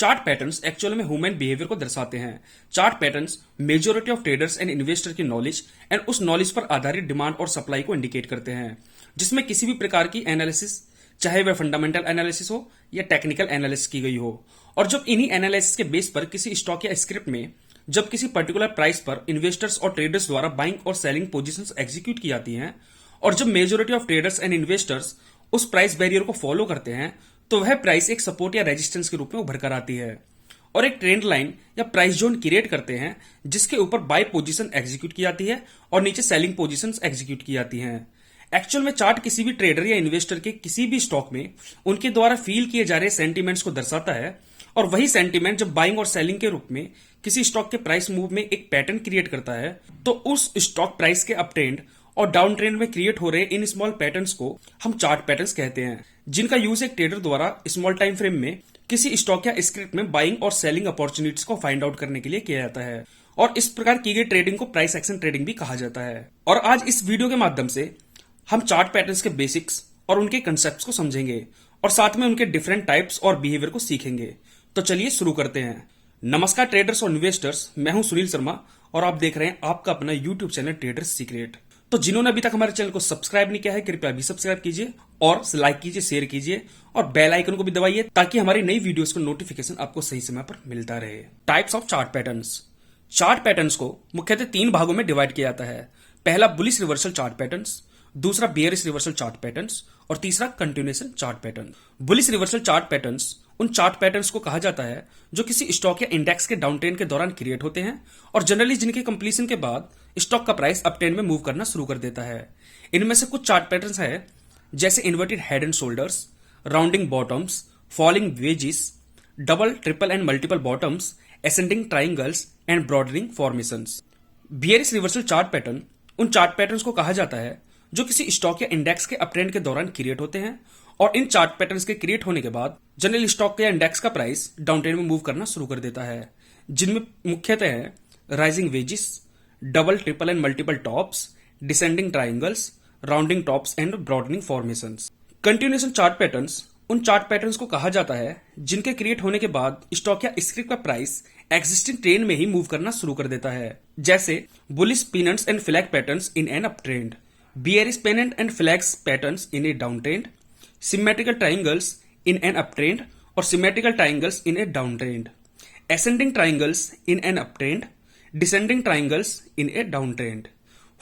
Chart patterns actual में human behaviour को दर्शाते हैं। Chart patterns majority of traders and investor की नॉलेज एंड उस नॉलेज पर आधारित डिमांड और सप्लाई को इंडिकेट करते हैं, जिसमें किसी भी प्रकार की एनालिसिस, चाहे वह फंडामेंटल एनालिसिस हो या टेक्निकल एनालिसिस की गई हो। और जब इन्हीं एनालिसिस के बेस पर किसी स्टॉक या स्क्रिप्ट में जब किसी पर्टिकुलर प्राइस पर इन्वेस्टर्स और ट्रेडर्स द्वारा बाइंग और सेलिंग पोजीशंस एग्जीक्यूट की जाती हैं, और जब majority of traders and investors उस प्राइस बैरियर को फॉलो करते हैं, तो वह प्राइस एक सपोर्ट या रेजिस्टेंस के रूप में उभर कर आती है और एक ट्रेंड लाइन या प्राइस जोन क्रिएट करते हैं, जिसके ऊपर बाय पोजीशन एग्जीक्यूट की जाती है और नीचे सेलिंग पोजीशंस एग्जीक्यूट की जाती हैं। एक्चुअल में चार्ट किसी भी ट्रेडर या इन्वेस्टर के किसी भी स्टॉक में उनके द्वारा फील किए जा रहे सेंटीमेंट्स को दर्शाता है, और वही सेंटीमेंट जब बाइंग और सेलिंग के रूप में किसी स्टॉक के प्राइस मूव में एक पैटर्न क्रिएट करता है, तो उस स्टॉक प्राइस के अप ट्रेंड और डाउन ट्रेंड में क्रिएट हो रहे इन स्मॉल पैटर्न्स को हम चार्ट पैटर्न्स कहते हैं, जिनका यूज एक ट्रेडर द्वारा स्मॉल टाइम फ्रेम में किसी स्टॉक या स्क्रिप्ट में बाइंग और सेलिंग अपॉर्चुनिटीज को फाइंड आउट करने के लिए किया जाता है। और इस प्रकार की गई ट्रेडिंग को प्राइस एक्शन ट्रेडिंग भी कहा जाता है। और आज इस वीडियो के माध्यम से हम चार्ट पैटर्न्स के बेसिक्स और उनके कंसेप्ट्स को समझेंगे और साथ में उनके डिफरेंट टाइप्स और बिहेवियर को सीखेंगे। तो चलिए शुरू करते हैं। नमस्कार ट्रेडर्स और इन्वेस्टर्स, मैं हूं सुनील शर्मा और आप देख रहे हैं आपका अपना यूट्यूब चैनल ट्रेडर्स सीक्रेट। तो जिन्होंने अभी तक हमारे चैनल को सब्सक्राइब नहीं किया है, कृपया भी सब्सक्राइब कीजिए और लाइक कीजिए, शेयर कीजिए और बेल आइकन को भी दबाइए, ताकि हमारी नई वीडियोस का नोटिफिकेशन आपको सही समय पर मिलता रहे। Types of chart patterns. Chart patterns को मुख्यतः 3 भागों में डिवाइड किया जाता है। पहला बुलिश रिवर्सल चार्ट पैटर्न्स, दूसरा बेयरिश रिवर्सल चार्ट पैटर्न्स और तीसरा continuation chart pattern. Bullish reversal chart patterns उन चार्ट पैटर्न्स को कहा जाता है जो किसी स्टॉक या इंडेक्स के डाउन ट्रेंड के दौरान क्रिएट होते हैं और जनरली जिनके कंप्लीशन के बाद स्टॉक का प्राइस अप ट्रेंड में मूव करना शुरू कर देता है। इनमें से कुछ चार्ट पैटर्न्स है जैसे inverted head and shoulders, rounding bottoms, falling wedges, double, triple and multiple bottoms, ascending triangles and broadening formations. Bearish reversal chart pattern उन चार्ट पैटर्न्स को कहा जाता है जो किसी स्टॉक या इंडेक्स के अप ट्रेंड के दौरान क्रिएट होते हैं और इन चार्ट पैटर्न्स के क्रिएट होने के बाद जनरल स्टॉक या इंडेक्स का प्राइस डाउन ट्रेंड में मूव करना शुरू कर देता है, जिनमें मुख्यतः है rising wedges, double, triple and multiple tops, descending triangles, rounding tops and broadening formations. Continuation chart patterns उन चार्ट पैटर्न्स को कहा जाता है जिनके क्रिएट होने के बाद स्टॉक या स्क्रिप्ट का प्राइस एक्जिस्टिंग ट्रेंड में ही मूव करना शुरू कर देता है, जैसे bullish pennants and flag patterns in an uptrend, bearish pennant and flags patterns in a downtrend, symmetrical triangles in an uptrend और symmetrical triangles in a downtrend, ascending triangles in an uptrend, descending triangles in a downtrend,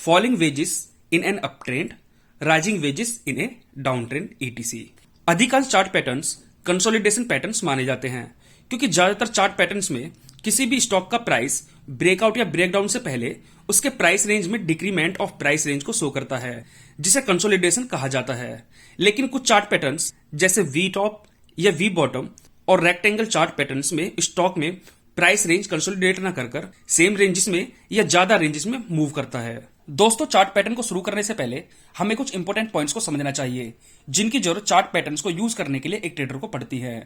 falling wedges in an uptrend, rising wedges in a downtrend etc. अधिकांश chart patterns consolidation patterns माने जाते हैं, क्योंकि ज्यादातर chart patterns में किसी भी stock का प्राइस ब्रेकआउट या ब्रेकडाउन से पहले उसके प्राइस रेंज में डिक्रीमेंट ऑफ प्राइस रेंज को शो करता है, जिसे कंसोलिडेशन कहा जाता है। लेकिन कुछ चार्ट पैटर्न्स जैसे वी टॉप या वी बॉटम और रेक्टेंगल चार्ट पैटर्न्स में स्टॉक में प्राइस रेंज कंसोलिडेट न कर सेम रेंजेस में या ज्यादा रेंजेस में मूव करता है। दोस्तों, चार्ट पैटर्न को शुरू करने से पहले हमें कुछ इंपॉर्टेंट पॉइंट्स को समझना चाहिए, जिनकी जरूरत चार्ट पैटर्न्स को यूज करने के लिए एक ट्रेडर को पड़ती है।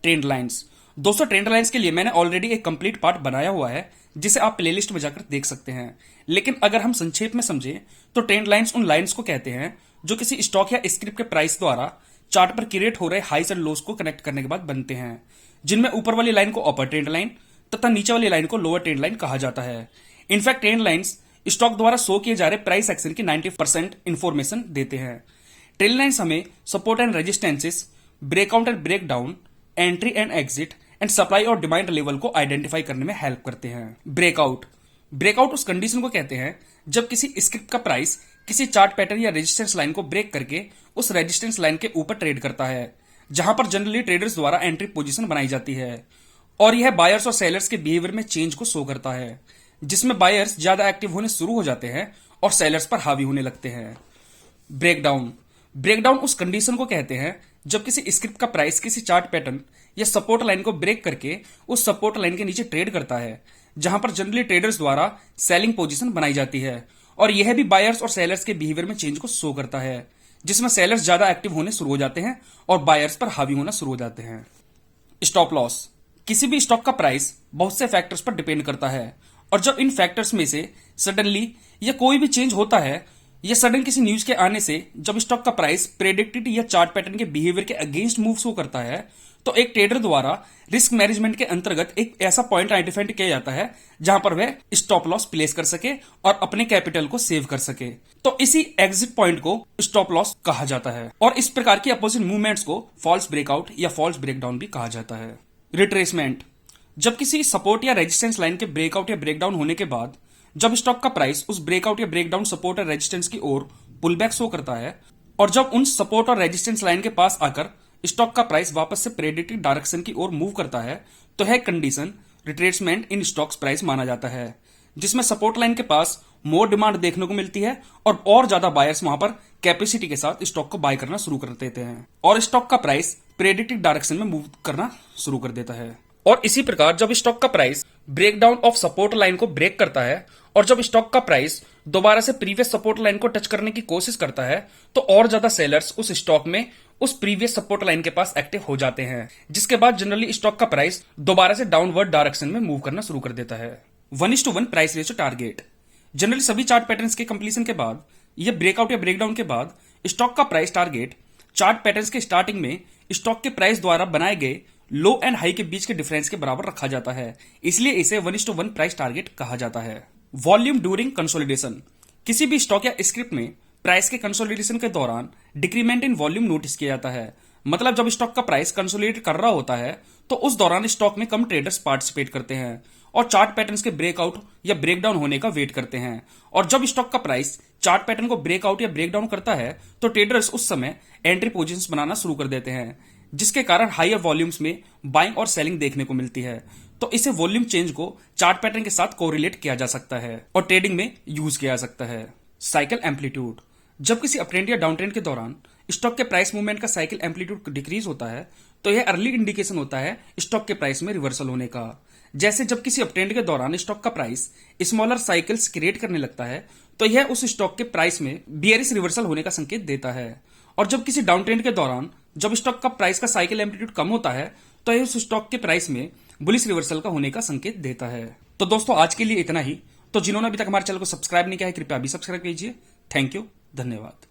Trend lines. दोस्तों, ट्रेंड लाइन्स के लिए मैंने ऑलरेडी एक कंप्लीट पार्ट बनाया हुआ है, जिसे आप प्लेलिस्ट में जाकर देख सकते हैं। लेकिन अगर हम संक्षेप में समझें तो ट्रेंड लाइन्स उन लाइन्स को कहते हैं जो किसी स्टॉक या स्क्रिप्ट के प्राइस द्वारा चार्ट पर क्रिएट हो रहे हाइस एंड लोस को कनेक्ट करने के बाद बनते हैं, जिनमें ऊपर वाली लाइन को अपर ट्रेंड लाइन तथा नीचे वाली लाइन को लोअर ट्रेंड लाइन कहा जाता है। इनफैक्ट ट्रेंड लाइन्स स्टॉक द्वारा शो किए जा रहे प्राइस एक्शन की 90% इंफॉर्मेशन देते हैं। ट्रेंड लाइन्स हमें support and resistances, breakout and break down, entry and exit and supply और डिमांड लेवल को आइडेंटिफाई करने में हेल्प करते हैं। ब्रेकआउट उस कंडीशन को कहते हैं जब किसी स्क्रिप्ट का प्राइस किसी चार्ट पैटर्न या रेजिस्टेंस लाइन को ब्रेक करके उस रेजिस्टेंस लाइन के ऊपर ट्रेड करता है, जहां पर जनरली ट्रेडर्स द्वारा एंट्री पोजीशन बनाई जाती है, और यह बायर्स और सेलर्स के बिहेवियर में चेंज को शो करता है, जिसमें बायर्स ज्यादा एक्टिव होने शुरू हो जाते हैं और सेलर्स पर हावी होने लगते हैं। ब्रेकडाउन उस कंडीशन को कहते हैं जब किसी स्क्रिप्ट का प्राइस किसी चार्ट पैटर्न या सपोर्ट लाइन को ब्रेक करके उस सपोर्ट लाइन के नीचे ट्रेड करता है, जहां पर जनरली ट्रेडर्स द्वारा सेलिंग पोजीशन बनाई जाती है, और यह भी बायर्स और सेलर्स के बिहेवियर में चेंज को शो करता है, जिसमें सेलर्स ज्यादा एक्टिव होने शुरू हो जाते हैं और बायर्स पर हावी होना शुरू हो जाते हैं। Stop loss. किसी भी स्टॉक का प्राइस बहुत से फैक्टर्स पर डिपेंड करता है, और जब इन फैक्टर्स में से सडनली या कोई भी चेंज होता है या सडन किसी न्यूज के आने से जब स्टॉक का प्राइस प्रेडिक्टेड या चार्ट पैटर्न के बिहेवियर के अगेंस्ट मूव शो करता है, तो एक ट्रेडर द्वारा रिस्क मैनेजमेंट के अंतर्गत एक ऐसा पॉइंट आइडेंटिफाई किया जाता है जहां पर वह स्टॉप लॉस प्लेस कर सके और अपने कैपिटल को सेव कर सके। तो इसी एग्जिट पॉइंट को स्टॉप लॉस कहा जाता है और इस प्रकार की अपोजिट मूवमेंट्स को फॉल्स ब्रेकआउट या फॉल्स ब्रेकडाउन भी कहा जाता है। रिट्रेसमेंट, जब किसी सपोर्ट या रेजिस्टेंस लाइन के ब्रेकआउट या ब्रेकडाउन होने के बाद जब स्टॉक का प्राइस उस ब्रेकआउट या ब्रेकडाउन सपोर्ट और रेजिस्टेंस की ओर पुलबैक शो करता है और जब उन सपोर्ट और रेजिस्टेंस लाइन के पास आकर स्टॉक का प्राइस वापस से प्रेडिक्टेड डायरेक्शन की ओर मूव करता है तो यह कंडीशन रिट्रेसमेंट इन स्टॉक्स प्राइस माना जाता है, जिसमें सपोर्ट लाइन के पास मोर डिमांड देखने को मिलती है और ज्यादा बायर्स वहां पर कैपेसिटी के साथ स्टॉक को बाय करना शुरू कर देते हैं और स्टॉक का प्राइस प्रेडिक्टेड डायरेक्शन में मूव करना शुरू कर देता है। और इसी प्रकार जब स्टॉक का price breakdown of support line को ब्रेक करता है और जब स्टॉक का प्राइस दोबारा से प्रीवियस सपोर्ट लाइन को टच करने की कोशिश करता है तो और ज्यादा सेलर्स उस स्टॉक में उस प्रीवियस सपोर्ट लाइन के पास एक्टिव हो जाते हैं, जिसके बाद जनरली स्टॉक का प्राइस दोबारा से डाउनवर्ड डायरेक्शन में मूव करना शुरू कर देता है। 1:1 प्राइस रेशियो टारगेट, जनरली सभी चार्ट पैटर्न्स के कंप्लीशन के बाद यह ब्रेकआउट या ब्रेकडाउन के बाद स्टॉक का प्राइस टारगेट चार्ट पैटर्न्स के स्टार्टिंग में स्टॉक के प्राइस द्वारा बनाए गए लो एंड हाई के बीच के डिफरेंस के बराबर रखा जाता है, इसलिए इसे 1:1 प्राइस टारगेट कहा जाता है। वॉल्यूम ड्यूरिंग कंसोलिडेशन, किसी भी स्टॉक या स्क्रिप्ट में प्राइस के कंसोलिडेशन के दौरान डिक्रीमेंट इन वॉल्यूम नोटिस किया जाता है। मतलब जब स्टॉक का प्राइस कंसोलिडेट कर रहा होता है तो उस दौरान स्टॉक में कम ट्रेडर्स पार्टिसिपेट करते हैं और चार्ट पैटर्न्स के ब्रेकआउट या ब्रेकडाउन होने का वेट करते हैं और जब स्टॉक का प्राइस चार्ट पैटर्न को ब्रेकआउट या ब्रेकडाउन करता है तो ट्रेडर्स उस समय एंट्री पोजीशंस बनाना शुरू कर देते हैं, जिसके कारण हायर वॉल्यूम्स में बाइंग और सेलिंग देखने को मिलती है। तो इसे वॉल्यूम चेंज को चार्ट पैटर्न के साथ कोरिलेट किया जा सकता है और ट्रेडिंग में यूज किया जा सकता है। साइकिल एम्पलीट्यूड, जब किसी अपट्रेंड या डाउन ट्रेंड के दौरान स्टॉक के प्राइस मूवमेंट का साइकिल एम्पलीट्यूड डिक्रीज होता है तो यह अर्ली इंडिकेशन होता है स्टॉक के प्राइस में रिवर्सल होने का। जैसे जब किसी अपट्रेंड के दौरान स्टॉक का प्राइस स्मॉलर साइकिल्स क्रिएट करने लगता है तो यह उस स्टॉक के प्राइस में बियरिश रिवर्सल होने का संकेत देता है और जब किसी डाउन ट्रेंड के दौरान जब स्टॉक का प्राइस का साइकिल एम्पलीट्यूड कम होता है तो यह उस स्टॉक के प्राइस में बुलिश रिवर्सल का होने का संकेत देता है। तो दोस्तों आज के लिए इतना ही। तो जिन्होंने अभी तक हमारे चैनल को सब्सक्राइब नहीं किया है कृपया अभी सब्सक्राइब कीजिए। थैंक यू, धन्यवाद।